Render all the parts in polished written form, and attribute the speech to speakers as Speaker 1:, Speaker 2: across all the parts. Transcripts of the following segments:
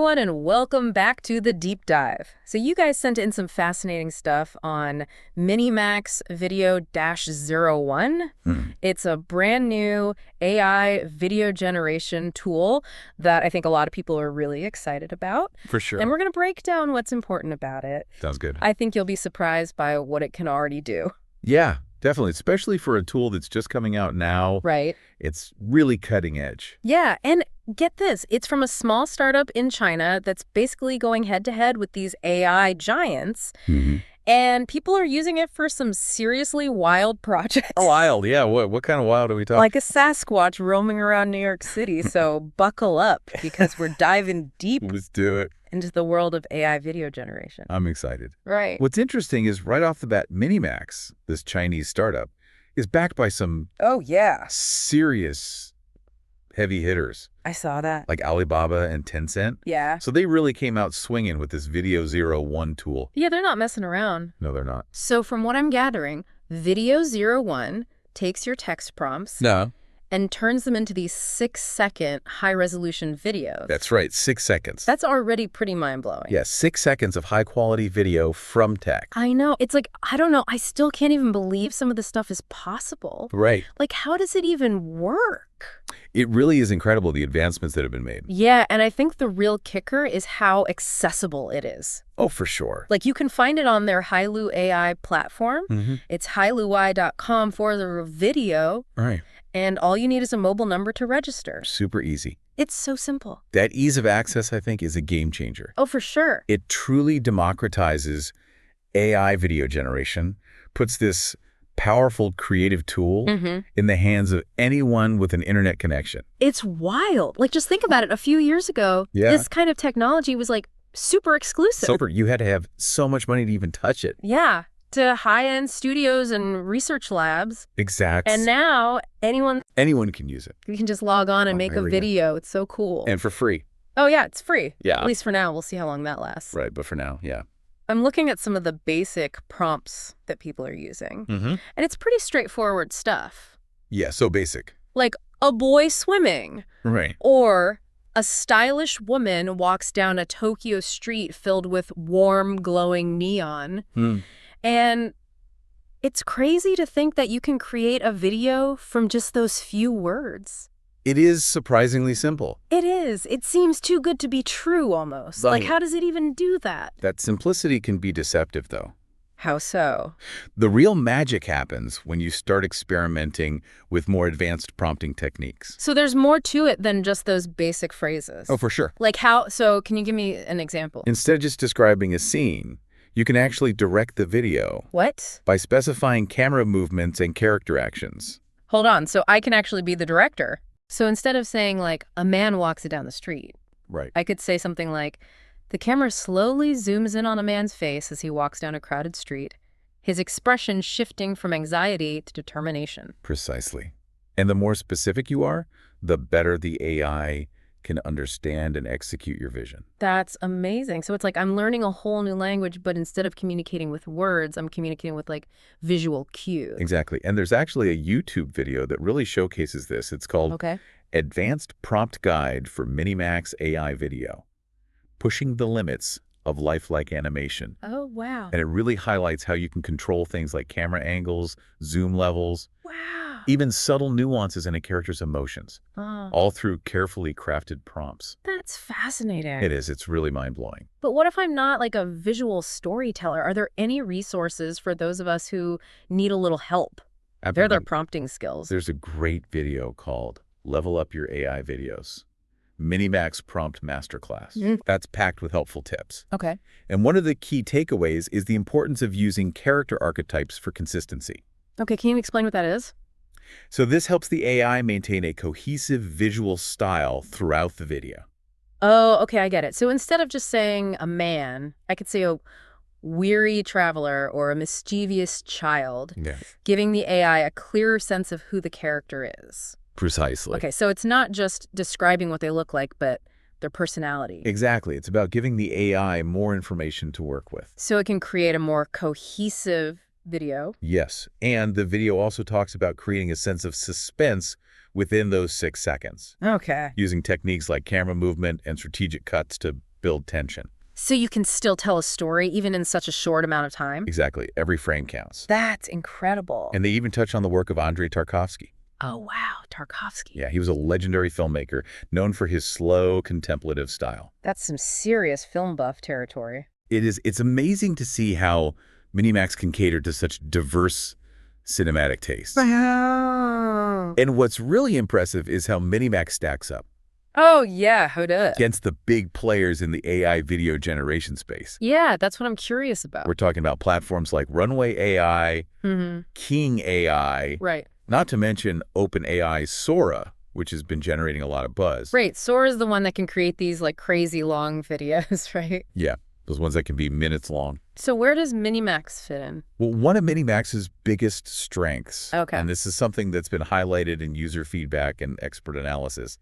Speaker 1: everyone, and welcome back to the Deep Dive. So you guys sent in some fascinating stuff on Minimax Video-01. It's a brand new AI video generation tool that I think a lot of people are really excited about.
Speaker 2: For sure.
Speaker 1: And we're going to break down what's important about it.
Speaker 2: Sounds good.
Speaker 1: I think you'll be surprised by what it can already do.
Speaker 2: Yeah, definitely, especially for a tool that's just coming out now.
Speaker 1: Right.
Speaker 2: It's really cutting edge.
Speaker 1: Yeah, and get this, it's from a small startup in China that's basically going head-to-head with these AI giants, and people are using it for some seriously wild projects.
Speaker 2: Oh, wild, yeah. What kind of wild are we talking?
Speaker 1: Like a Sasquatch roaming around New York City, so buckle up, because we're diving deep
Speaker 2: Let's do it.
Speaker 1: into the world of AI video generation.
Speaker 2: I'm excited.
Speaker 1: Right.
Speaker 2: What's interesting is right off the bat, Minimax, this Chinese startup, is backed by some
Speaker 1: Oh, yeah.
Speaker 2: serious heavy hitters
Speaker 1: I saw that.
Speaker 2: like Alibaba and Tencent.
Speaker 1: Yeah.
Speaker 2: So they really came out swinging with this Video-01 tool.
Speaker 1: Yeah, they're not messing around.
Speaker 2: No, they're not.
Speaker 1: So from what I'm gathering, Video-01 takes your text prompts
Speaker 2: No.
Speaker 1: and turns them into these 6-second high-resolution videos.
Speaker 2: That's right, 6 seconds.
Speaker 1: That's already pretty mind-blowing.
Speaker 2: Yeah, 6 seconds of high-quality video from tech.
Speaker 1: I know. It's like, I don't know. I still can't even believe some of this stuff is possible.
Speaker 2: Right.
Speaker 1: Like, how does it even work?
Speaker 2: It really is incredible, the advancements that have been made.
Speaker 1: Yeah, and I think the real kicker is how accessible it is.
Speaker 2: Oh, for sure.
Speaker 1: Like, you can find it on their Hailu AI platform. It's hailuai.com/video.
Speaker 2: Right.
Speaker 1: And all you need is a mobile number to register.
Speaker 2: Super easy.
Speaker 1: It's so simple.
Speaker 2: That ease of access, I think, is a game changer.
Speaker 1: Oh, for sure.
Speaker 2: It truly democratizes AI video generation, puts this powerful creative tool in the hands of anyone with an internet connection.
Speaker 1: It's wild. Like, just think about it. A few years ago, this kind of technology was, like, super exclusive.
Speaker 2: Super. You had to have so much money to even touch it.
Speaker 1: Yeah, to high-end studios and research labs.
Speaker 2: Exactly.
Speaker 1: And now, anyone
Speaker 2: Anyone can use it.
Speaker 1: you can just log on and make a video. It's so cool.
Speaker 2: And for free.
Speaker 1: Oh, yeah, it's free.
Speaker 2: Yeah.
Speaker 1: At least for now. We'll see how long that lasts.
Speaker 2: Right, but for now, yeah.
Speaker 1: I'm looking at some of the basic prompts that people are using. And it's pretty straightforward stuff.
Speaker 2: Yeah, so basic.
Speaker 1: Like, a boy swimming.
Speaker 2: Right.
Speaker 1: Or a stylish woman walks down a Tokyo street filled with warm, glowing neon. And it's crazy to think that you can create a video from just those few words.
Speaker 2: It is surprisingly simple.
Speaker 1: It is. It seems too good to be true, almost. Like, how does it even do that?
Speaker 2: That simplicity can be deceptive, though.
Speaker 1: How so?
Speaker 2: The real magic happens when you start experimenting with more advanced prompting techniques.
Speaker 1: So there's more to it than just those basic phrases.
Speaker 2: Oh, for sure.
Speaker 1: Like how? So can you give me an example?
Speaker 2: Instead of just describing a scene, you can actually direct the video
Speaker 1: What?
Speaker 2: by specifying camera movements and character actions.
Speaker 1: Hold on. So I can actually be the director. So instead of saying, like, a man walks down the street,
Speaker 2: Right.
Speaker 1: I could say something like, the camera slowly zooms in on a man's face as he walks down a crowded street, his expression shifting from anxiety to determination.
Speaker 2: Precisely. And the more specific you are, the better the AI can understand and execute your vision.
Speaker 1: That's amazing. So it's like I'm learning a whole new language, but instead of communicating with words, I'm communicating with, like, visual cues.
Speaker 2: Exactly. And there's actually a YouTube video that really showcases this. It's called Advanced Prompt Guide for Minimax AI Video, Pushing the Limits of Lifelike Animation.
Speaker 1: Oh, wow.
Speaker 2: And it really highlights how you can control things like camera angles, zoom levels,
Speaker 1: Wow.
Speaker 2: even subtle nuances in a character's emotions,
Speaker 1: Oh,
Speaker 2: all through carefully crafted prompts.
Speaker 1: that's fascinating.
Speaker 2: It is. It's really mind-blowing.
Speaker 1: But what if I'm not, like, a visual storyteller? Are there any resources for those of us who need a little help? They're their prompting skills.
Speaker 2: There's a great video called Level Up Your AI Videos, Minimax Prompt Masterclass. That's packed with helpful tips.
Speaker 1: Okay.
Speaker 2: And one of the key takeaways is the importance of using character archetypes for consistency.
Speaker 1: Okay, can you explain what that is?
Speaker 2: So this helps the AI maintain a cohesive visual style throughout the video.
Speaker 1: Oh, okay, I get it. So instead of just saying a man, I could say a weary traveler or a mischievous child, giving the AI a clearer sense of who the character is.
Speaker 2: Precisely.
Speaker 1: Okay, so it's not just describing what they look like, but their personality.
Speaker 2: Exactly. It's about giving the AI more information to work with.
Speaker 1: So it can create a more cohesive video.
Speaker 2: Yes. And the video also talks about creating a sense of suspense within those 6 seconds,
Speaker 1: Okay.
Speaker 2: using techniques like camera movement and strategic cuts to build tension.
Speaker 1: So you can still tell a story even in such a short amount of time?
Speaker 2: Exactly. Every frame counts.
Speaker 1: That's incredible.
Speaker 2: And they even touch on the work of Andrei Tarkovsky.
Speaker 1: Oh, wow. Tarkovsky.
Speaker 2: Yeah, he was a legendary filmmaker known for his slow, contemplative style.
Speaker 1: That's some serious film buff territory.
Speaker 2: It's amazing to see how Minimax can cater to such diverse cinematic tastes.
Speaker 1: Wow.
Speaker 2: And what's really impressive is how Minimax stacks up
Speaker 1: Oh, yeah. How does?
Speaker 2: against the big players in the AI video generation space.
Speaker 1: Yeah, that's what I'm curious about.
Speaker 2: We're talking about platforms like Runway AI, King AI,
Speaker 1: Right.
Speaker 2: not to mention OpenAI's Sora, which has been generating a lot of buzz.
Speaker 1: Right. Sora is the one that can create these like crazy long videos, right?
Speaker 2: Yeah, those ones that can be minutes long.
Speaker 1: So where does Minimax fit in?
Speaker 2: Well, one of Minimax's biggest strengths,
Speaker 1: Okay.
Speaker 2: and this is something that's been highlighted in user feedback and expert analysis,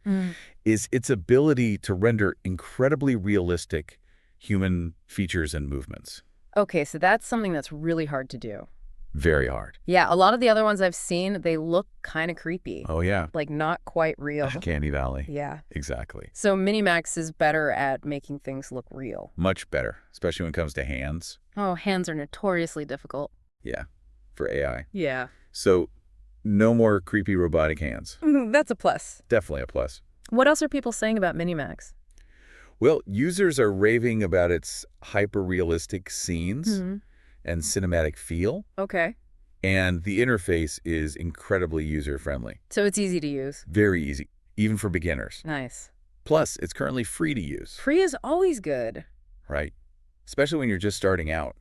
Speaker 2: is its ability to render incredibly realistic human features and movements.
Speaker 1: Okay, so that's something that's really hard to do.
Speaker 2: Very hard.
Speaker 1: Yeah, a lot of the other ones I've seen, they look kind of creepy.
Speaker 2: Oh, yeah.
Speaker 1: Like not quite real.
Speaker 2: Uncanny Valley.
Speaker 1: Yeah.
Speaker 2: Exactly.
Speaker 1: So Minimax is better at making things look real.
Speaker 2: Much better, especially when it comes to hands.
Speaker 1: Oh, hands are notoriously difficult.
Speaker 2: Yeah, for AI.
Speaker 1: Yeah.
Speaker 2: So no more creepy robotic hands.
Speaker 1: That's a plus.
Speaker 2: Definitely a plus.
Speaker 1: What else are people saying about Minimax?
Speaker 2: Well, users are raving about its hyper-realistic scenes and cinematic feel,
Speaker 1: Okay.
Speaker 2: and the interface is incredibly user-friendly.
Speaker 1: So it's easy to use.
Speaker 2: Very easy, even for beginners.
Speaker 1: Nice.
Speaker 2: Plus, it's currently free to use,
Speaker 1: Free is always good,
Speaker 2: right? Especially when you're just starting out.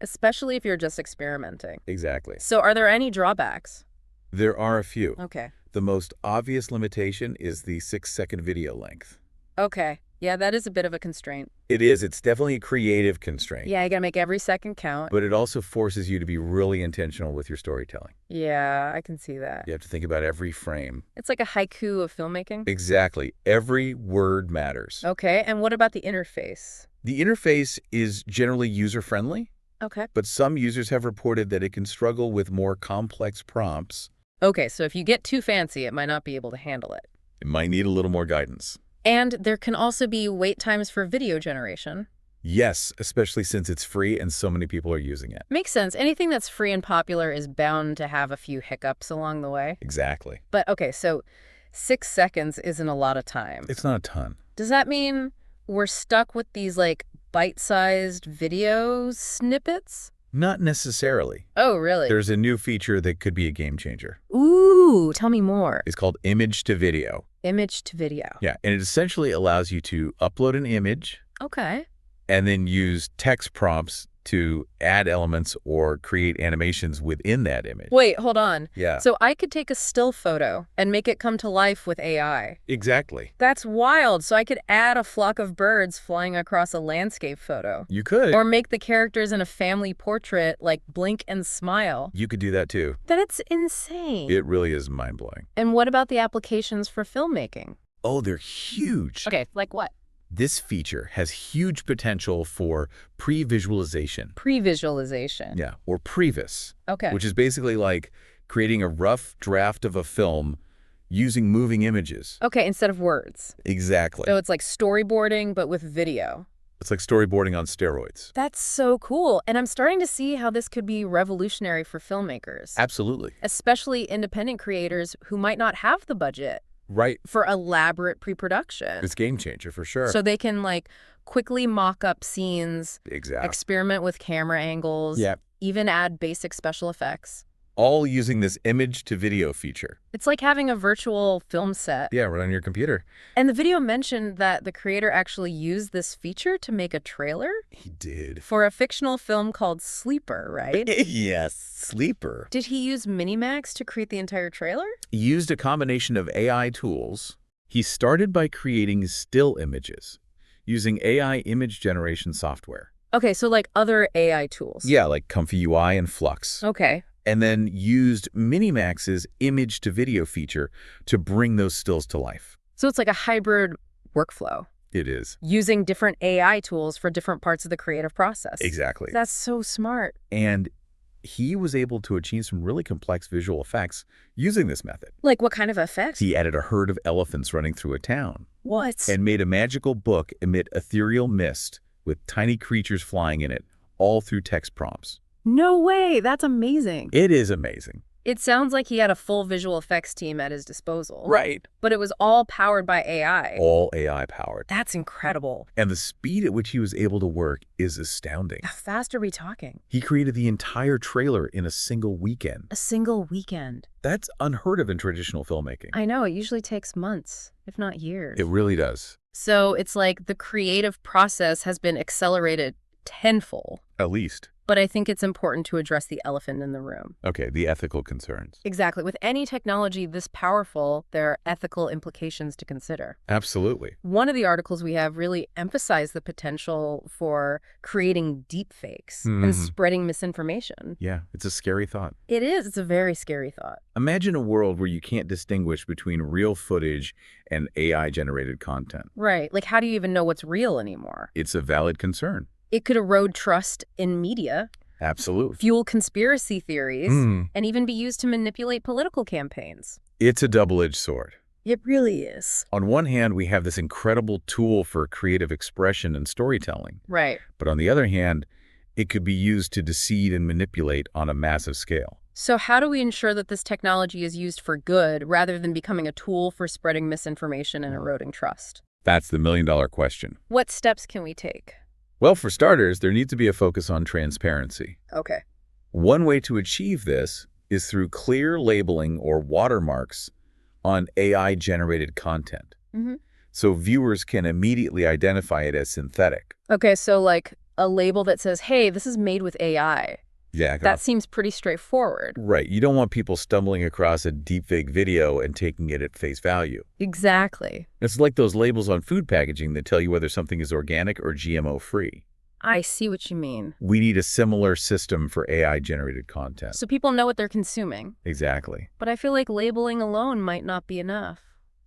Speaker 1: especially if you're just experimenting.
Speaker 2: Exactly.
Speaker 1: So are there any drawbacks?
Speaker 2: There are a few.
Speaker 1: Okay.
Speaker 2: The most obvious limitation is the 6-second video length.
Speaker 1: Okay. Yeah, that is a bit of a constraint.
Speaker 2: It is. It's definitely a creative constraint.
Speaker 1: Yeah, you gotta make every second count.
Speaker 2: But it also forces you to be really intentional with your storytelling.
Speaker 1: Yeah, I can see that.
Speaker 2: You have to think about every frame.
Speaker 1: It's like a haiku of filmmaking.
Speaker 2: Exactly. Every word matters.
Speaker 1: Okay, and what about the interface?
Speaker 2: The interface is generally user-friendly,
Speaker 1: Okay.
Speaker 2: but some users have reported that it can struggle with more complex prompts.
Speaker 1: Okay, so if you get too fancy, it might not be able to handle it.
Speaker 2: It might need a little more guidance.
Speaker 1: And there can also be wait times for video generation.
Speaker 2: Yes, especially since it's free and so many people are using it.
Speaker 1: Makes sense. Anything that's free and popular is bound to have a few hiccups along the way.
Speaker 2: Exactly.
Speaker 1: But okay, so 6 seconds isn't a lot of time.
Speaker 2: It's not a ton.
Speaker 1: Does that mean we're stuck with these like bite-sized video snippets?
Speaker 2: Not necessarily.
Speaker 1: Oh, really?
Speaker 2: There's a new feature that could be a game changer.
Speaker 1: Ooh, tell me more.
Speaker 2: It's called image to video.
Speaker 1: Image to video.
Speaker 2: Yeah, and it essentially allows you to upload an image
Speaker 1: Okay.
Speaker 2: and then use text prompts to add elements or create animations within that image.
Speaker 1: Wait, hold on.
Speaker 2: Yeah.
Speaker 1: So I could take a still photo and make it come to life with AI.
Speaker 2: Exactly.
Speaker 1: That's wild. So I could add a flock of birds flying across a landscape photo.
Speaker 2: You could.
Speaker 1: Or make the characters in a family portrait like blink and smile.
Speaker 2: You could do that too.
Speaker 1: That's insane.
Speaker 2: It really is mind-blowing.
Speaker 1: And what about the applications for filmmaking?
Speaker 2: Oh, they're huge.
Speaker 1: Okay, like what?
Speaker 2: This feature has huge potential for pre-visualization.
Speaker 1: Pre-visualization.
Speaker 2: Yeah, or previs.
Speaker 1: Okay.
Speaker 2: Which is basically like creating a rough draft of a film using moving images.
Speaker 1: Okay, instead of words.
Speaker 2: Exactly.
Speaker 1: So it's like storyboarding, but with video.
Speaker 2: It's like storyboarding on steroids.
Speaker 1: That's so cool. And I'm starting to see how this could be revolutionary for filmmakers.
Speaker 2: Absolutely.
Speaker 1: Especially independent creators who might not have the budget
Speaker 2: Right.
Speaker 1: for elaborate pre-production.
Speaker 2: It's game changer for sure.
Speaker 1: So they can like quickly mock up scenes,
Speaker 2: Exactly.
Speaker 1: experiment with camera angles,
Speaker 2: Yeah.
Speaker 1: even add basic special effects.
Speaker 2: All using this image to video feature.
Speaker 1: It's like having a virtual film set.
Speaker 2: Yeah, right on your computer.
Speaker 1: And the video mentioned that the creator actually used this feature to make a trailer
Speaker 2: He did.
Speaker 1: for a fictional film called Sleeper, right?
Speaker 2: Yes, Sleeper.
Speaker 1: Did he use Minimax to create the entire trailer?
Speaker 2: He used a combination of AI tools. He started by creating still images using AI image generation software.
Speaker 1: Okay, so like other AI tools.
Speaker 2: Yeah, like Comfy UI and Flux.
Speaker 1: Okay.
Speaker 2: And then used Minimax's image to video feature to bring those stills to life.
Speaker 1: So it's like a hybrid workflow.
Speaker 2: It is.
Speaker 1: Using different AI tools for different parts of the creative process.
Speaker 2: Exactly.
Speaker 1: That's so smart.
Speaker 2: And he was able to achieve some really complex visual effects using this method.
Speaker 1: Like what kind of effects?
Speaker 2: He added a herd of elephants running through a town.
Speaker 1: What?
Speaker 2: And made a magical book emit ethereal mist with tiny creatures flying in it, all through text prompts.
Speaker 1: No way! That's amazing.
Speaker 2: It is amazing.
Speaker 1: It sounds like he had a full visual effects team at his disposal.
Speaker 2: Right.
Speaker 1: But it was all powered by AI.
Speaker 2: All AI powered.
Speaker 1: That's incredible.
Speaker 2: And the speed at which he was able to work is astounding.
Speaker 1: How fast are we talking?
Speaker 2: He created the entire trailer in a single weekend.
Speaker 1: A single weekend.
Speaker 2: That's unheard of in traditional filmmaking.
Speaker 1: I know, it usually takes months, if not years.
Speaker 2: It really does.
Speaker 1: So it's like the creative process has been accelerated tenfold.
Speaker 2: At least.
Speaker 1: But I think it's important to address the elephant in the room.
Speaker 2: Okay, the ethical concerns.
Speaker 1: Exactly. With any technology this powerful, there are ethical implications to consider.
Speaker 2: Absolutely.
Speaker 1: One of the articles we have really emphasized the potential for creating deepfakes and spreading misinformation.
Speaker 2: Yeah, it's a scary thought.
Speaker 1: It is. It's a very scary thought.
Speaker 2: Imagine a world where you can't distinguish between real footage and AI-generated content.
Speaker 1: Right. Like, how do you even know what's real anymore?
Speaker 2: It's a valid concern.
Speaker 1: It could erode trust in media,
Speaker 2: Absolutely.
Speaker 1: fuel conspiracy theories, and even be used to manipulate political campaigns.
Speaker 2: It's a double-edged sword.
Speaker 1: It really is.
Speaker 2: On one hand, we have this incredible tool for creative expression and storytelling.
Speaker 1: Right.
Speaker 2: But on the other hand, it could be used to deceive and manipulate on a massive scale.
Speaker 1: So how do we ensure that this technology is used for good rather than becoming a tool for spreading misinformation and eroding trust?
Speaker 2: That's the million-dollar question.
Speaker 1: What steps can we take?
Speaker 2: Well, for starters, there needs to be a focus on transparency.
Speaker 1: Okay.
Speaker 2: One way to achieve this is through clear labeling or watermarks on AI-generated content. So viewers can immediately identify it as synthetic.
Speaker 1: Okay, so like a label that says, hey, this is made with AI.
Speaker 2: Yeah.
Speaker 1: That seems pretty straightforward.
Speaker 2: Right. You don't want people stumbling across a deepfake video and taking it at face value.
Speaker 1: Exactly.
Speaker 2: It's like those labels on food packaging that tell you whether something is organic or GMO-free.
Speaker 1: I see what you mean.
Speaker 2: We need a similar system for AI-generated content.
Speaker 1: So people know what they're consuming.
Speaker 2: Exactly.
Speaker 1: But I feel like labeling alone might not be enough.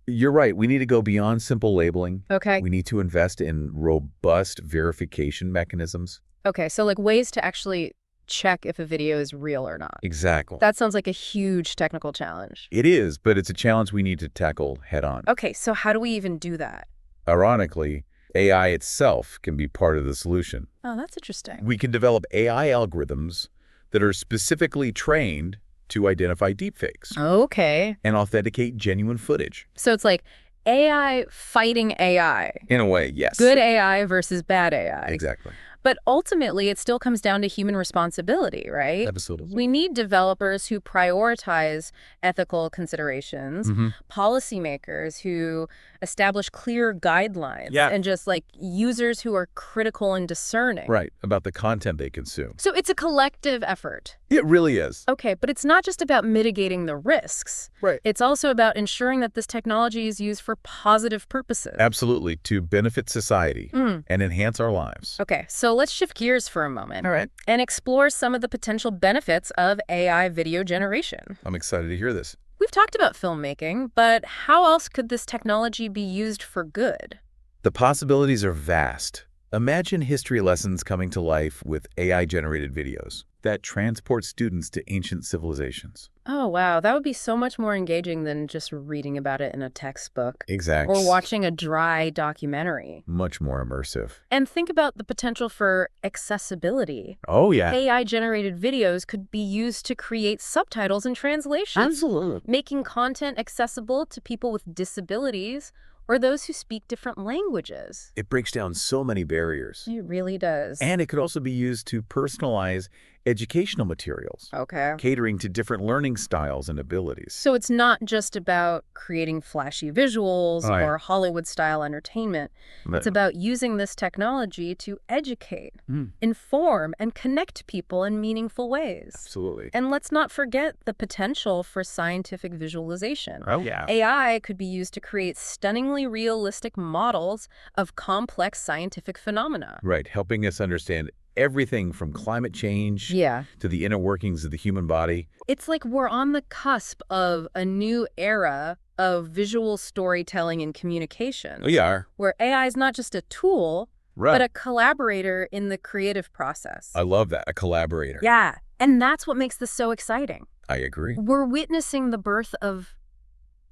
Speaker 2: You're right. We need to go beyond simple labeling.
Speaker 1: Okay.
Speaker 2: We need to invest in robust verification mechanisms.
Speaker 1: Okay, so like ways to actually check if a video is real or not.
Speaker 2: Exactly.
Speaker 1: That sounds like a huge technical challenge.
Speaker 2: It is, but it's a challenge we need to tackle head on.
Speaker 1: Okay, so how do we even do that?
Speaker 2: Ironically, AI itself can be part of the solution.
Speaker 1: Oh, that's interesting.
Speaker 2: We can develop AI algorithms that are specifically trained to identify deepfakes
Speaker 1: Okay.
Speaker 2: and authenticate genuine footage.
Speaker 1: So it's like AI fighting AI.
Speaker 2: In a way, yes.
Speaker 1: Good AI versus bad AI.
Speaker 2: Exactly.
Speaker 1: But ultimately, it still comes down to human responsibility, right?
Speaker 2: Absolutely.
Speaker 1: We need developers who prioritize ethical considerations, policymakers who establish clear guidelines, and just like users who are critical and discerning.
Speaker 2: Right, about the content they consume.
Speaker 1: So it's a collective effort.
Speaker 2: It really is.
Speaker 1: Okay, but it's not just about mitigating the risks.
Speaker 2: Right.
Speaker 1: It's also about ensuring that this technology is used for positive purposes.
Speaker 2: Absolutely, to benefit society and enhance our lives.
Speaker 1: Okay, so let's shift gears for a moment.
Speaker 2: All right.
Speaker 1: And explore some of the potential benefits of AI video generation.
Speaker 2: I'm excited to hear this.
Speaker 1: We've talked about filmmaking, but how else could this technology be used for good?
Speaker 2: The possibilities are vast. Imagine history lessons coming to life with AI-generated videos that transport students to ancient civilizations.
Speaker 1: Oh, wow. That would be so much more engaging than just reading about it in a textbook.
Speaker 2: Exactly.
Speaker 1: Or watching a dry documentary.
Speaker 2: Much more immersive.
Speaker 1: And think about the potential for accessibility.
Speaker 2: Oh, yeah.
Speaker 1: AI-generated videos could be used to create subtitles and translations.
Speaker 2: Absolutely.
Speaker 1: Making content accessible to people with disabilities or those who speak different languages.
Speaker 2: It breaks down so many barriers.
Speaker 1: It really does.
Speaker 2: And it could also be used to personalize educational materials,
Speaker 1: Okay.
Speaker 2: catering to different learning styles and abilities.
Speaker 1: So it's not just about creating flashy visuals
Speaker 2: Right.
Speaker 1: or Hollywood-style entertainment. It's about using this technology to educate, inform, and connect people in meaningful ways.
Speaker 2: Absolutely.
Speaker 1: And let's not forget the potential for scientific visualization.
Speaker 2: Oh, yeah.
Speaker 1: AI could be used to create stunningly realistic models of complex scientific phenomena.
Speaker 2: Right, helping us understand everything from climate change to the inner workings of the human body.
Speaker 1: It's like we're on the cusp of a new era of visual storytelling and communication.
Speaker 2: Oh, yeah.
Speaker 1: Where AI is not just a tool, but a collaborator in the creative process.
Speaker 2: I love that, a collaborator.
Speaker 1: Yeah, and that's what makes this so exciting.
Speaker 2: I agree.
Speaker 1: We're witnessing the birth of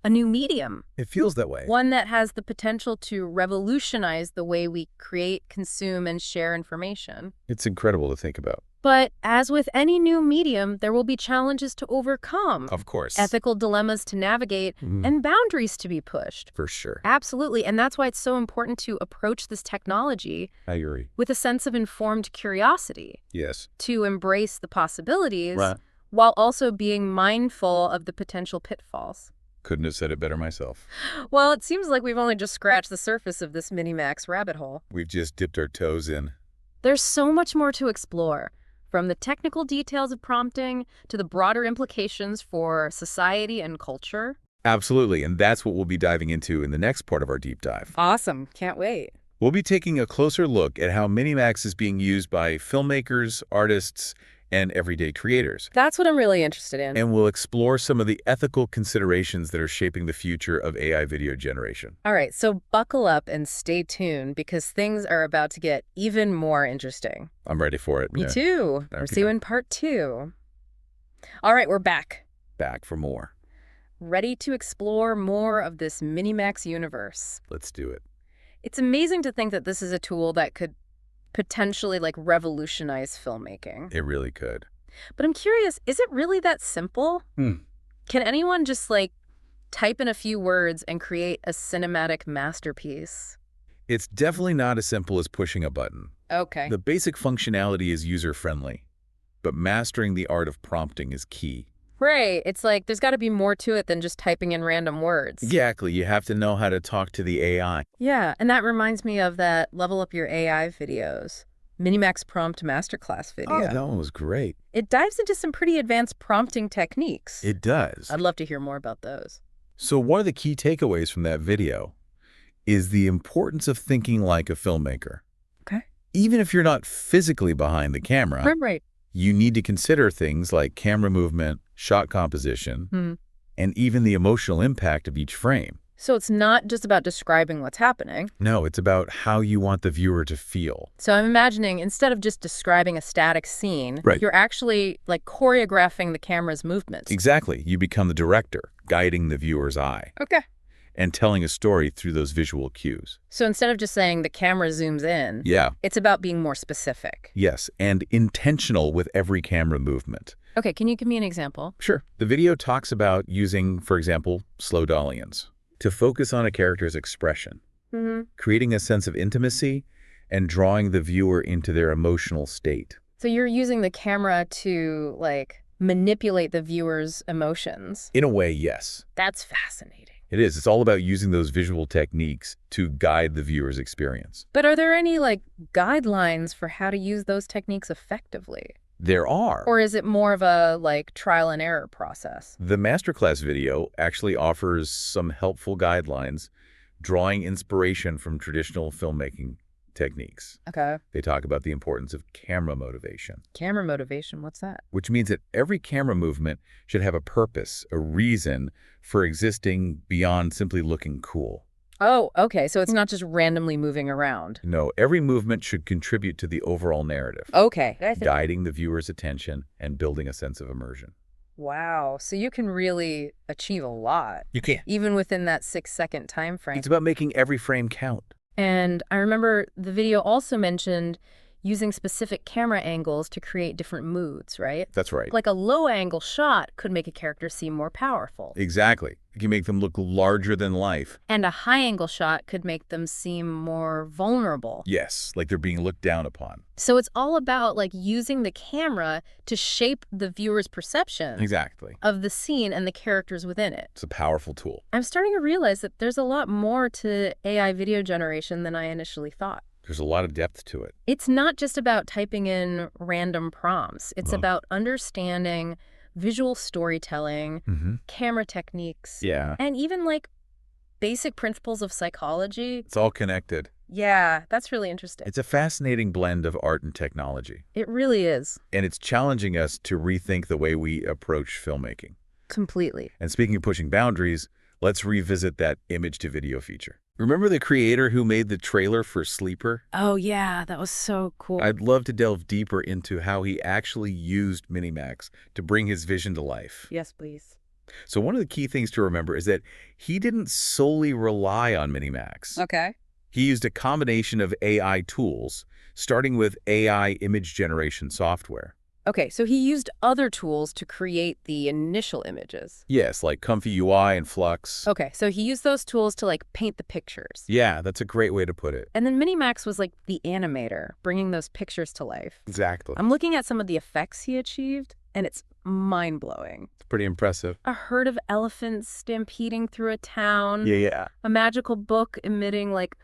Speaker 1: a new medium.
Speaker 2: It feels that way.
Speaker 1: One that has the potential to revolutionize the way we create, consume, and share information.
Speaker 2: It's incredible to think about.
Speaker 1: But as with any new medium, there will be challenges to overcome.
Speaker 2: Of course.
Speaker 1: Ethical dilemmas to navigate, and boundaries to be pushed.
Speaker 2: For sure.
Speaker 1: Absolutely, and that's why it's so important to approach this technology
Speaker 2: I agree.
Speaker 1: with a sense of informed curiosity.
Speaker 2: Yes.
Speaker 1: To embrace the possibilities,
Speaker 2: Right.
Speaker 1: while also being mindful of the potential pitfalls.
Speaker 2: Couldn't have said it better myself.
Speaker 1: Well, it seems like we've only just scratched the surface of this Minimax rabbit hole.
Speaker 2: We've just dipped our toes in.
Speaker 1: There's so much more to explore, from the technical details of prompting to the broader implications for society and culture.
Speaker 2: Absolutely, and that's what we'll be diving into in the next part of our deep dive.
Speaker 1: Awesome. Can't wait.
Speaker 2: We'll be taking a closer look at how Minimax is being used by filmmakers, artists, and everyday creators.
Speaker 1: That's what I'm really interested in.
Speaker 2: And we'll explore some of the ethical considerations that are shaping the future of AI video generation.
Speaker 1: All right, so buckle up and stay tuned because things are about to get even more interesting.
Speaker 2: I'm ready for it.
Speaker 1: Me too.
Speaker 2: Okay.
Speaker 1: We'll see you in part 2. All right, we're back.
Speaker 2: Back for more.
Speaker 1: Ready to explore more of this Minimax universe.
Speaker 2: Let's do it.
Speaker 1: It's amazing to think that this is a tool that could potentially revolutionize filmmaking.
Speaker 2: It really could.
Speaker 1: But I'm curious, is it really that simple? Can anyone just type in a few words and create a cinematic masterpiece?
Speaker 2: It's definitely not as simple as pushing a button.
Speaker 1: Okay.
Speaker 2: The basic functionality is user-friendly, but mastering the art of prompting is key.
Speaker 1: Right. It's there's got to be more to it than just typing in random words.
Speaker 2: Exactly. You have to know how to talk to the AI.
Speaker 1: Yeah, and that reminds me of that Level Up Your AI videos. Minimax Prompt Masterclass video.
Speaker 2: Oh, that one was great.
Speaker 1: It dives into some pretty advanced prompting techniques.
Speaker 2: It does.
Speaker 1: I'd love to hear more about those.
Speaker 2: So one of the key takeaways from that video is the importance of thinking like a filmmaker.
Speaker 1: Okay.
Speaker 2: Even if you're not physically behind the camera,
Speaker 1: Right.
Speaker 2: you need to consider things like camera movement, shot composition, and even the emotional impact of each frame.
Speaker 1: So it's not just about describing what's happening.
Speaker 2: No, it's about how you want the viewer to feel.
Speaker 1: So I'm imagining instead of just describing a static scene,
Speaker 2: Right.
Speaker 1: you're actually choreographing the camera's movements.
Speaker 2: Exactly. You become the director, guiding the viewer's eye
Speaker 1: Okay.
Speaker 2: and telling a story through those visual cues.
Speaker 1: So instead of just saying the camera zooms in,
Speaker 2: Yeah.
Speaker 1: it's about being more specific.
Speaker 2: Yes, and intentional with every camera movement.
Speaker 1: Okay, can you give me an example?
Speaker 2: Sure. The video talks about using, for example, slow dolly-ins to focus on a character's expression, creating a sense of intimacy and drawing the viewer into their emotional state.
Speaker 1: So you're using the camera to, manipulate the viewer's emotions.
Speaker 2: In a way, yes.
Speaker 1: That's fascinating.
Speaker 2: It is. It's all about using those visual techniques to guide the viewer's experience.
Speaker 1: But are there any, guidelines for how to use those techniques effectively?
Speaker 2: There are.
Speaker 1: Or is it more of a, trial and error process?
Speaker 2: The masterclass video actually offers some helpful guidelines, drawing inspiration from traditional filmmaking techniques.
Speaker 1: Okay.
Speaker 2: They talk about the importance of camera motivation.
Speaker 1: Camera motivation, what's that?
Speaker 2: Which means that every camera movement should have a purpose, a reason for existing beyond simply looking cool.
Speaker 1: Oh, okay. So it's not just randomly moving around.
Speaker 2: No, every movement should contribute to the overall narrative,
Speaker 1: Okay.
Speaker 2: guiding the viewer's attention and building a sense of immersion.
Speaker 1: Wow. So you can really achieve a lot,
Speaker 2: You can.
Speaker 1: even within that 6-second time frame.
Speaker 2: It's about making every frame count.
Speaker 1: And I remember the video also mentioned using specific camera angles to create different moods, right?
Speaker 2: That's right.
Speaker 1: A low-angle shot could make a character seem more powerful.
Speaker 2: Exactly. You can make them look larger than life.
Speaker 1: And a high-angle shot could make them seem more vulnerable.
Speaker 2: Yes, like they're being looked down upon.
Speaker 1: So it's all about using the camera to shape the viewer's perception
Speaker 2: Exactly.
Speaker 1: of the scene and the characters within it.
Speaker 2: It's a powerful tool.
Speaker 1: I'm starting to realize that there's a lot more to AI video generation than I initially thought.
Speaker 2: There's a lot of depth to it.
Speaker 1: It's not just about typing in random prompts. It's about understanding visual storytelling, camera techniques,
Speaker 2: Yeah.
Speaker 1: and even basic principles of psychology.
Speaker 2: It's all connected.
Speaker 1: Yeah, that's really interesting.
Speaker 2: It's a fascinating blend of art and technology.
Speaker 1: It really is.
Speaker 2: And it's challenging us to rethink the way we approach filmmaking.
Speaker 1: Completely.
Speaker 2: And speaking of pushing boundaries, let's revisit that image-to-video feature. Remember the creator who made the trailer for Sleeper?
Speaker 1: Oh, yeah, that was so cool.
Speaker 2: I'd love to delve deeper into how he actually used Minimax to bring his vision to life.
Speaker 1: Yes, please.
Speaker 2: So one of the key things to remember is that he didn't solely rely on Minimax.
Speaker 1: Okay.
Speaker 2: He used a combination of AI tools, starting with AI image generation software.
Speaker 1: Okay, so he used other tools to create the initial images.
Speaker 2: Yes, like Comfy UI and Flux.
Speaker 1: Okay, so he used those tools to, like, paint the pictures.
Speaker 2: Yeah, that's a great way to put it.
Speaker 1: And then Minimax was like the animator, bringing those pictures to life.
Speaker 2: Exactly.
Speaker 1: I'm looking at some of the effects he achieved, and it's mind-blowing.
Speaker 2: It's pretty impressive.
Speaker 1: A herd of elephants stampeding through a town.
Speaker 2: Yeah.
Speaker 1: A magical book emitting, like,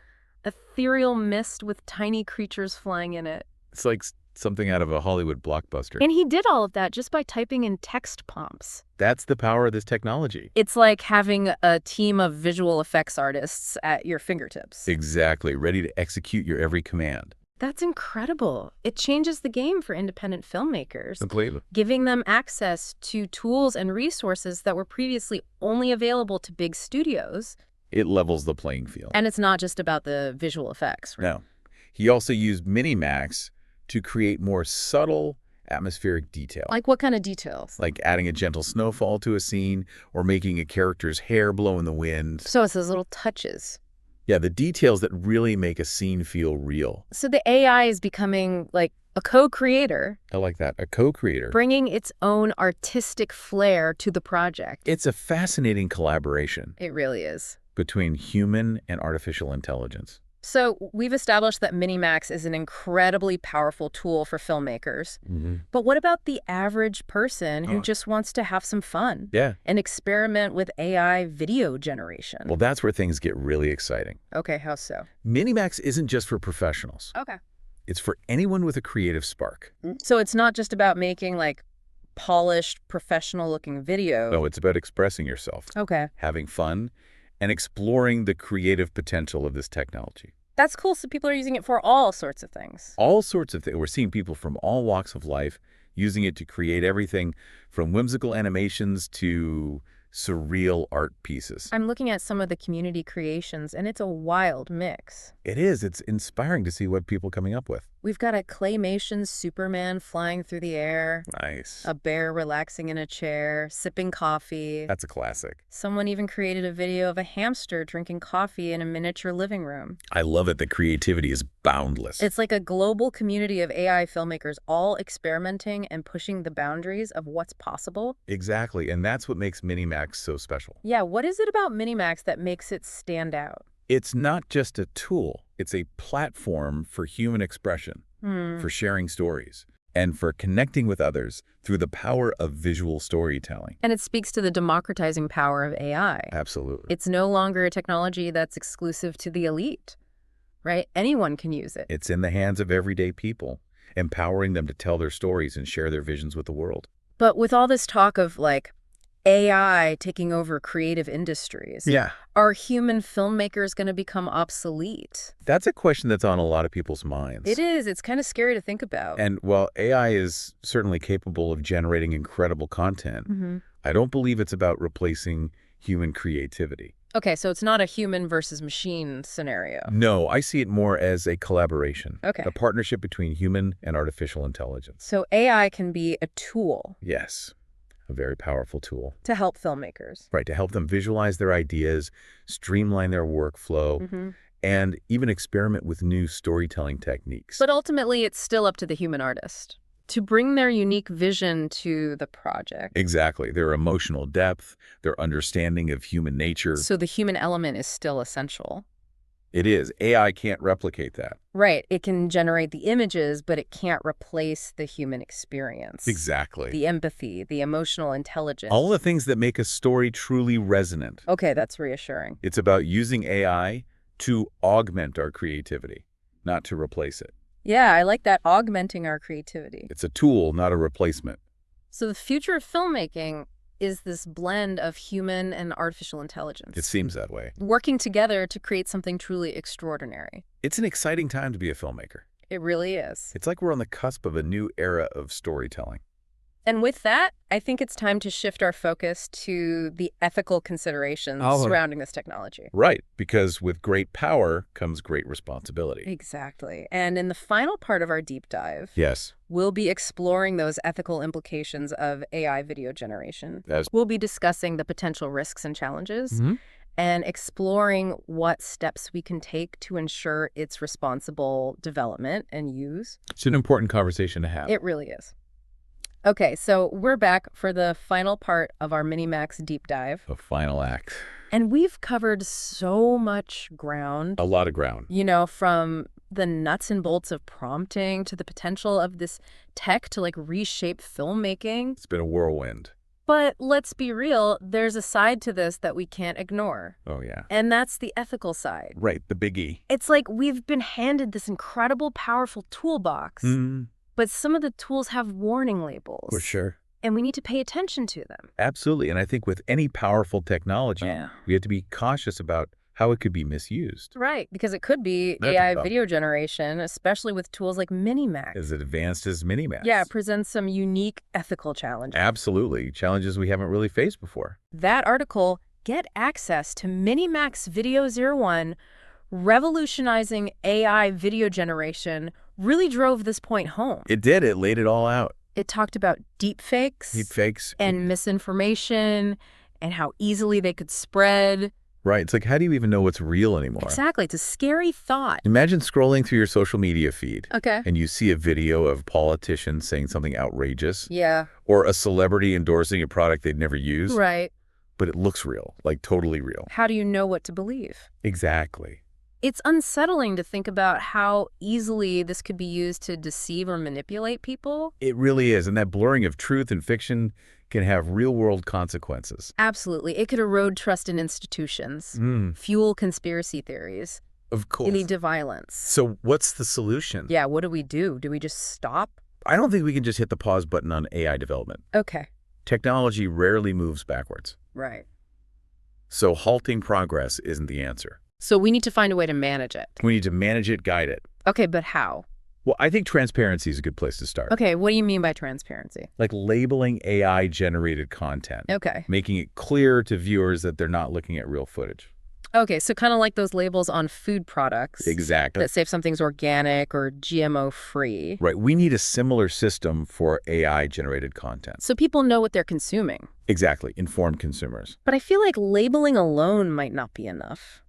Speaker 1: ethereal mist with tiny creatures flying in it.
Speaker 2: It's like something out of a Hollywood blockbuster.
Speaker 1: And he did all of that just by typing in text prompts.
Speaker 2: That's the power of this technology.
Speaker 1: It's like having a team of visual effects artists at your fingertips.
Speaker 2: Exactly, ready to execute your every command.
Speaker 1: That's incredible. It changes the game for independent filmmakers,
Speaker 2: Completely.
Speaker 1: giving them access to tools and resources that were previously only available to big studios.
Speaker 2: It levels the playing field.
Speaker 1: And it's not just about the visual effects, right?
Speaker 2: No. He also used Minimax to create more subtle atmospheric detail.
Speaker 1: Like what kind of details?
Speaker 2: Like adding a gentle snowfall to a scene or making a character's hair blow in the wind.
Speaker 1: So it's those little touches.
Speaker 2: Yeah, the details that really make a scene feel real.
Speaker 1: So the AI is becoming like a co-creator.
Speaker 2: I like that. A co-creator.
Speaker 1: Bringing its own artistic flair to the project.
Speaker 2: It's a fascinating collaboration.
Speaker 1: It really is.
Speaker 2: Between human and artificial intelligence.
Speaker 1: So we've established that Minimax is an incredibly powerful tool for filmmakers. But what about the average person who just wants to have some fun?
Speaker 2: Yeah.
Speaker 1: And experiment with AI video generation?
Speaker 2: Well, that's where things get really exciting.
Speaker 1: Okay, how so?
Speaker 2: Minimax isn't just for professionals.
Speaker 1: Okay.
Speaker 2: It's for anyone with a creative spark.
Speaker 1: So it's not just about making, like, polished, professional-looking video.
Speaker 2: No, it's about expressing yourself.
Speaker 1: Okay.
Speaker 2: Having fun, and exploring the creative potential of this technology.
Speaker 1: That's cool. So people are using it for all sorts of things.
Speaker 2: All sorts of things. We're seeing people from all walks of life using it to create everything from whimsical animations to surreal art pieces.
Speaker 1: I'm looking at some of the community creations, and it's a wild mix.
Speaker 2: It is. It's inspiring to see what people are coming up with.
Speaker 1: We've got a claymation Superman flying through the air.
Speaker 2: Nice.
Speaker 1: A bear relaxing in a chair, sipping coffee.
Speaker 2: That's a classic.
Speaker 1: Someone even created a video of a hamster drinking coffee in a miniature living room.
Speaker 2: I love it. The creativity is boundless.
Speaker 1: It's like a global community of AI filmmakers all experimenting and pushing the boundaries of what's possible.
Speaker 2: Exactly. And that's what makes Minimax so special.
Speaker 1: Yeah, what is it about Minimax that makes it stand out?
Speaker 2: It's not just a tool. It's a platform for human expression, for sharing stories, and for connecting with others through the power of visual storytelling.
Speaker 1: And it speaks to the democratizing power of AI.
Speaker 2: Absolutely.
Speaker 1: It's no longer a technology that's exclusive to the elite, right? Anyone can use it.
Speaker 2: It's in the hands of everyday people, empowering them to tell their stories and share their visions with the world.
Speaker 1: But with all this talk of, like, AI taking over creative industries, are human filmmakers going to become obsolete?
Speaker 2: That's a question that's on a lot of people's minds.
Speaker 1: It is. It's kind of scary to think about.
Speaker 2: And while AI is certainly capable of generating incredible content, I don't believe it's about replacing human creativity.
Speaker 1: Okay, so it's not a human versus machine scenario.
Speaker 2: No, I see it more as a collaboration.
Speaker 1: Okay.
Speaker 2: A partnership between human and artificial intelligence.
Speaker 1: So AI can be a tool.
Speaker 2: Yes. A very powerful tool.
Speaker 1: To help filmmakers.
Speaker 2: Right, to help them visualize their ideas, streamline their workflow, and even experiment with new storytelling techniques.
Speaker 1: But ultimately, it's still up to the human artist to bring their unique vision to the project.
Speaker 2: Exactly. Their emotional depth, their understanding of human nature.
Speaker 1: So the human element is still essential.
Speaker 2: It is. AI can't replicate that.
Speaker 1: Right. It can generate the images, but it can't replace the human experience.
Speaker 2: Exactly.
Speaker 1: The empathy, the emotional intelligence.
Speaker 2: All the things that make a story truly resonant.
Speaker 1: Okay, that's reassuring.
Speaker 2: It's about using AI to augment our creativity, not to replace it.
Speaker 1: Yeah, I like that, augmenting our creativity.
Speaker 2: It's a tool, not a replacement.
Speaker 1: So the future of filmmaking is this blend of human and artificial intelligence.
Speaker 2: It seems that way.
Speaker 1: Working together to create something truly extraordinary.
Speaker 2: It's an exciting time to be a filmmaker.
Speaker 1: It really is.
Speaker 2: It's like we're on the cusp of a new era of storytelling.
Speaker 1: And with that, I think it's time to shift our focus to the ethical considerations surrounding this technology.
Speaker 2: Right, because with great power comes great responsibility.
Speaker 1: Exactly. And in the final part of our deep dive,
Speaker 2: Yes.
Speaker 1: we'll be exploring those ethical implications of AI video generation.
Speaker 2: That's
Speaker 1: We'll be discussing the potential risks and challenges and exploring what steps we can take to ensure its responsible development and use.
Speaker 2: It's an important conversation to have.
Speaker 1: It really is. Okay, so we're back for the final part of our Minimax deep dive.
Speaker 2: The final act.
Speaker 1: And we've covered so much ground.
Speaker 2: A lot of ground.
Speaker 1: You know, from the nuts and bolts of prompting to the potential of this tech to, like, reshape filmmaking.
Speaker 2: It's been a whirlwind.
Speaker 1: But let's be real, there's a side to this that we can't ignore.
Speaker 2: Oh, yeah.
Speaker 1: And that's the ethical side.
Speaker 2: Right, the biggie.
Speaker 1: It's like we've been handed this incredible, powerful toolbox. But some of the tools have warning labels.
Speaker 2: For sure.
Speaker 1: And we need to pay attention to them.
Speaker 2: Absolutely. And I think with any powerful technology, we have to be cautious about how it could be misused.
Speaker 1: Right, because it could be AI video generation, especially with tools like Minimax.
Speaker 2: As advanced as Minimax.
Speaker 1: Yeah, it presents some unique ethical challenges.
Speaker 2: Absolutely. Challenges we haven't really faced before.
Speaker 1: That article, Get Access to Minimax Video 01, Revolutionizing AI Video Generation, really drove this point home.
Speaker 2: It did. It laid it all out.
Speaker 1: It talked about deepfakes. And misinformation and how easily they could spread.
Speaker 2: Right. It's like, how do you even know what's real anymore?
Speaker 1: Exactly. It's a scary thought.
Speaker 2: Imagine scrolling through your social media feed.
Speaker 1: Okay.
Speaker 2: And you see a video of politicians saying something outrageous.
Speaker 1: Yeah.
Speaker 2: Or a celebrity endorsing a product they'd never used.
Speaker 1: Right.
Speaker 2: But it looks real, like totally real.
Speaker 1: How do you know what to believe?
Speaker 2: Exactly.
Speaker 1: It's unsettling to think about how easily this could be used to deceive or manipulate people.
Speaker 2: It really is. And that blurring of truth and fiction can have real-world consequences.
Speaker 1: Absolutely. It could erode trust in institutions, fuel conspiracy theories,
Speaker 2: of course,
Speaker 1: lead to violence.
Speaker 2: So what's the solution?
Speaker 1: Yeah, what do we do? Do we just stop?
Speaker 2: I don't think we can just hit the pause button on AI development.
Speaker 1: Okay.
Speaker 2: Technology rarely moves backwards.
Speaker 1: Right.
Speaker 2: So halting progress isn't the answer.
Speaker 1: So we need to find a way to manage it.
Speaker 2: We need to manage it, guide it.
Speaker 1: Okay, but how?
Speaker 2: Well, I think transparency is a good place to start.
Speaker 1: Okay, what do you mean by transparency?
Speaker 2: Like labeling AI-generated content.
Speaker 1: Okay.
Speaker 2: Making it clear to viewers that they're not looking at real footage.
Speaker 1: Okay, so kind of like those labels on food products.
Speaker 2: Exactly.
Speaker 1: That say if something's organic or GMO-free.
Speaker 2: Right. We need a similar system for AI-generated content.
Speaker 1: So people know what they're consuming.
Speaker 2: Exactly. Informed consumers.
Speaker 1: But I feel like labeling alone might not be enough.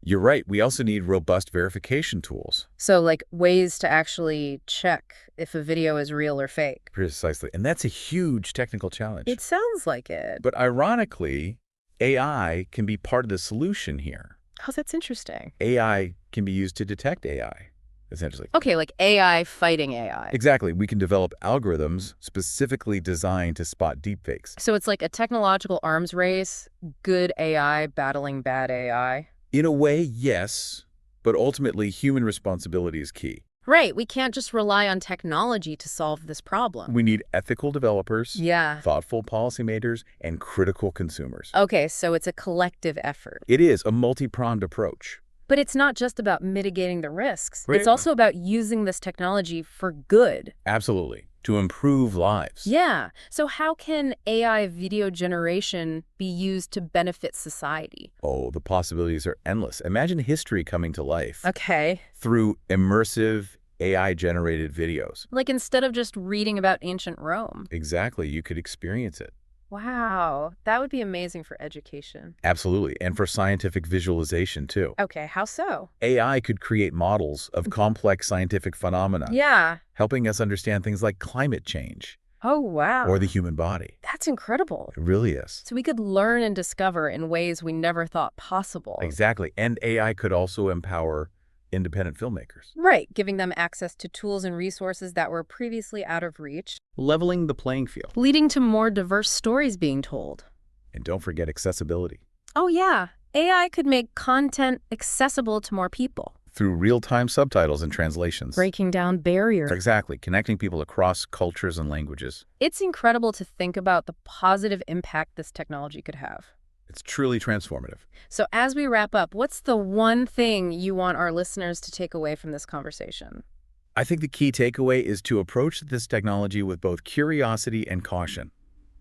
Speaker 2: You're right. We also need robust verification tools.
Speaker 1: So, like, ways to actually check if a video is real or fake.
Speaker 2: Precisely. And that's a huge technical challenge.
Speaker 1: It sounds like it.
Speaker 2: But ironically, AI can be part of the solution here.
Speaker 1: Oh, that's interesting.
Speaker 2: AI can be used to detect AI, essentially.
Speaker 1: Okay, like AI fighting AI.
Speaker 2: Exactly. We can develop algorithms specifically designed to spot deepfakes.
Speaker 1: So it's like a technological arms race, good AI battling bad AI.
Speaker 2: In a way, yes, but ultimately human responsibility is key.
Speaker 1: Right. We can't just rely on technology to solve this problem.
Speaker 2: We need ethical developers, thoughtful policymakers, and critical consumers.
Speaker 1: Okay, so it's a collective effort.
Speaker 2: It is a multi-pronged approach.
Speaker 1: But it's not just about mitigating the risks. Right. It's also about using this technology for good.
Speaker 2: Absolutely. To improve lives.
Speaker 1: Yeah. So how can AI video generation be used to benefit society?
Speaker 2: Oh, the possibilities are endless. Imagine history coming to life.
Speaker 1: Okay.
Speaker 2: Through immersive AI-generated videos.
Speaker 1: Like instead of just reading about ancient Rome.
Speaker 2: Exactly. You could experience it.
Speaker 1: Wow. That would be amazing for education.
Speaker 2: Absolutely. And for scientific visualization, too.
Speaker 1: Okay. How so?
Speaker 2: AI could create models of complex scientific phenomena.
Speaker 1: Yeah.
Speaker 2: Helping us understand things like climate change.
Speaker 1: Oh, wow.
Speaker 2: Or the human body.
Speaker 1: That's incredible.
Speaker 2: It really is.
Speaker 1: So we could learn and discover in ways we never thought possible.
Speaker 2: Exactly. And AI could also empower independent filmmakers.
Speaker 1: Right, giving them access to tools and resources that were previously out of reach.
Speaker 2: Leveling the playing field.
Speaker 1: Leading to more diverse stories being told.
Speaker 2: And don't forget accessibility.
Speaker 1: Oh, yeah. AI could make content accessible to more people.
Speaker 2: Through real-time subtitles and translations.
Speaker 1: Breaking down barriers.
Speaker 2: Exactly, connecting people across cultures and languages.
Speaker 1: It's incredible to think about the positive impact this technology could have.
Speaker 2: It's truly transformative.
Speaker 1: So as we wrap up, what's the one thing you want our listeners to take away from this conversation?
Speaker 2: I think the key takeaway is to approach this technology with both curiosity and caution.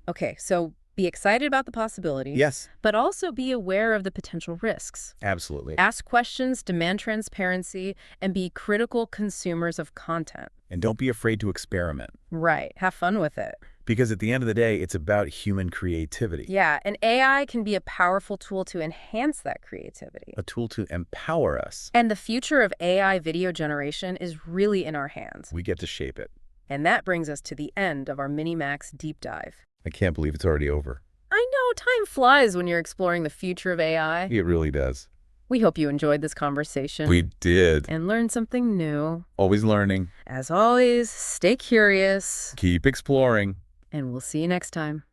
Speaker 1: Okay, so be excited about the possibilities.
Speaker 2: Yes.
Speaker 1: But also be aware of the potential risks.
Speaker 2: Absolutely.
Speaker 1: Ask questions, demand transparency, and be critical consumers of content.
Speaker 2: And don't be afraid to experiment.
Speaker 1: Right. Have fun with it.
Speaker 2: Because at the end of the day, it's about human creativity.
Speaker 1: Yeah, and AI can be a powerful tool to enhance that creativity.
Speaker 2: A tool to empower us.
Speaker 1: And the future of AI video generation is really in our hands.
Speaker 2: We get to shape it.
Speaker 1: And that brings us to the end of our Minimax deep dive.
Speaker 2: I can't believe it's already over.
Speaker 1: I know, time flies when you're exploring the future of AI.
Speaker 2: It really does.
Speaker 1: We hope you enjoyed this conversation.
Speaker 2: We did.
Speaker 1: And learned something new.
Speaker 2: Always learning.
Speaker 1: As always, stay curious.
Speaker 2: Keep exploring.
Speaker 1: And we'll see you next time.